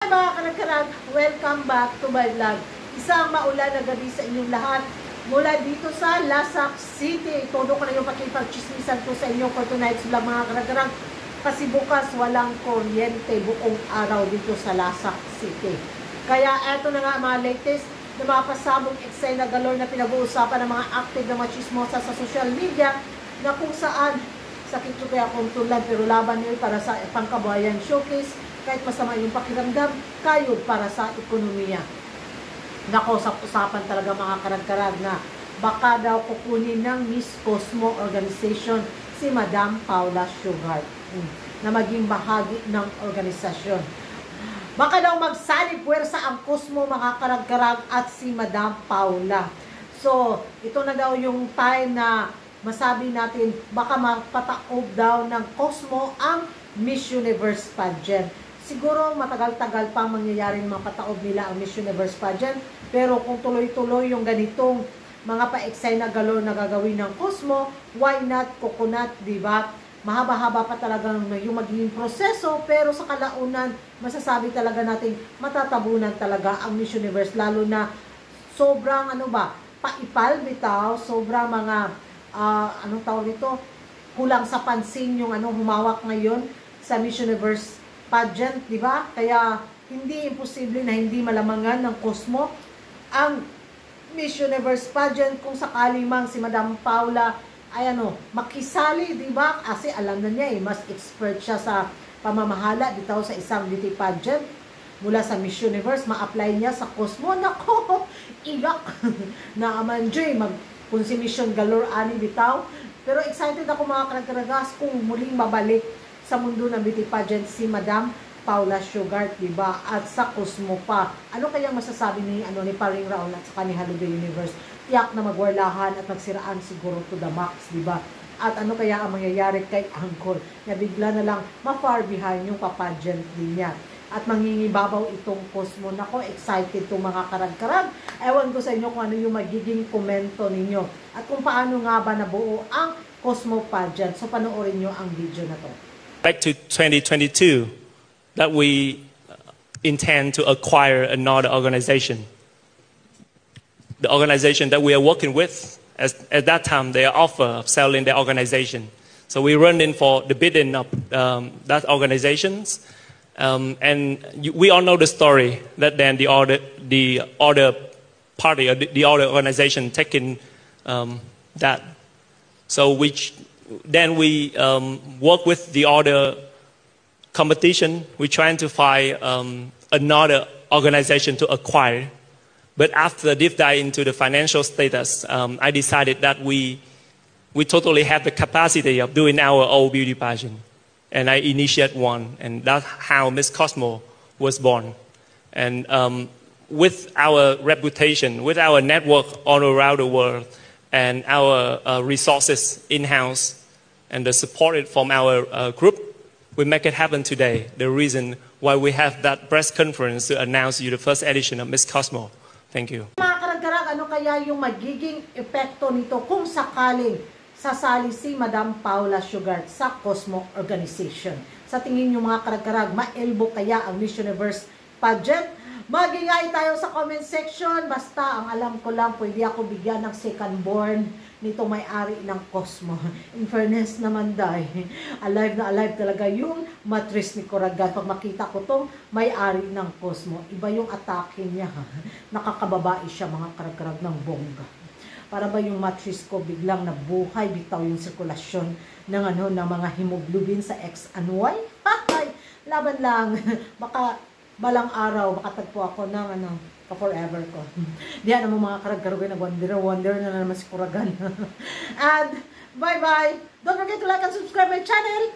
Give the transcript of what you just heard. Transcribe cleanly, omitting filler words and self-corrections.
mga karag-karag, welcome back to my vlog. Isang maulan na gabi sa inyong lahat mula dito sa Lasak City. Todo ko na yung pakipag-chismisan ko sa inyo for tonight's vlog mga karag-karag. Kasi bukas walang kuryente buong araw dito sa Lasak City. Kaya eto na nga mga latest na mga pasabong eksena galore na pinag-uusapan ng mga active na mga chismosa sa social media na kung saan sakit ko kaya kung tulad pero laban nyo para sa pangkabuhayan showcase. Kahit masama yung pakiramdam, kayo para sa ekonomiya. Nako, sa usapan talaga mga karag-karag na baka daw kukunin ng Miss Cosmo Organization si Madam Paula Shugart na maging bahagi ng organisasyon. Baka daw magsalib puwersa ang Cosmo mga karag-karag at si Madam Paula. So, ito na daw yung time na masabi natin baka mapataob daw ng Cosmo ang Miss Universe pageant. Siguro matagal-tagal pang mangyayari ng mga pataob nila ang Miss Universe pageant. Pero kung tuloy-tuloy yung ganitong mga pa-eksena galore na gagawin ng Cosmo, why not coconut, diba? Mahaba-haba pa talaga yung magiging proseso. Pero sa kalaunan, masasabi talaga natin matatabunan talaga ang Miss Universe. Lalo na sobrang paipal bitaw, sobrang mga, anong tawag ito? Kulang sa pansin yung humawak ngayon sa Miss Universe pageant, di ba? Kaya hindi imposible na hindi malamangan ng Cosmo ang Miss Universe pageant kung sakali mang si Madam Paula ay makisali, di ba? Kasi alam na niya mas expert siya sa pamamahala bitaw sa isang beauty pageant mula sa Miss Universe, ma-apply niya sa Cosmo. Nako, igak na amanjoy kung si Mission Galore ani bitaw. Pero excited ako mga karag-karagas kung muling mabalik sa mundo ng beauty pageant si Madam Paula Shugart, diba? At sa Cosmo pa. Ano kayang masasabi ni Paring Raul at saka ni Holiday Universe? Tiyak na magwarlahan at magsiraan siguro to the max, diba? At ano kaya ang mangyayari kay Angkor na bigla na lang ma-far behind yung pageant din niya. At mangingibabaw itong Cosmo. Nako, excited itong mga karag-karag. Ewan ko sa inyo kung ano yung magiging komento ninyo. At kung paano nga ba nabuo ang Cosmo pageant. So panoorin nyo ang video na to. Back to 2022, that we intend to acquire another organization. The organization that we are working with, at that time, they offer of selling their organization. So we run in for the bidding of that organizations. And we all know the story that then the other party or the other organization taking that. So then we work with the other competition. We're trying to find another organization to acquire. But after deep dive into the financial status, I decided that we totally have the capacity of doing our own beauty pageant. And I initiate one. And that's how Miss Cosmo was born. And with our reputation, with our network all around the world, and our resources in-house, and the support from our group, we make it happen today. The reason why we have that press conference to announce you the first edition of Miss Cosmo. Thank you. Mga karag-karag, ano kaya yung magiging epekto nito kung sakaling sasali si Madam Paula Shugart sa Cosmo Organization? Sa tingin nyo mga karag-karag, ma-elbow kaya ang Miss Universe pageant? Mag-ingay tayo sa comment section. Basta, ang alam ko lang, pwede ako bigyan ng second born nito may-ari ng Cosmo. In fairness naman dahil, alive na alive talaga yung matris ni Curagan. Pag makita ko tong may-ari ng Cosmo, iba yung atake niya. Nakakababae siya mga karag-karag ng bongga. Para ba yung matris ko biglang nabuhay, bitaw yung sirkulasyon ng ng mga hemoglobin sa X and Y? Patay! Laban lang. Baka balang araw, makatagpo ako ng ka-forever ko. Diyan naman mga karag-karag nag-wonder na naman si Curagan. And bye-bye! Don't forget to like and subscribe my channel!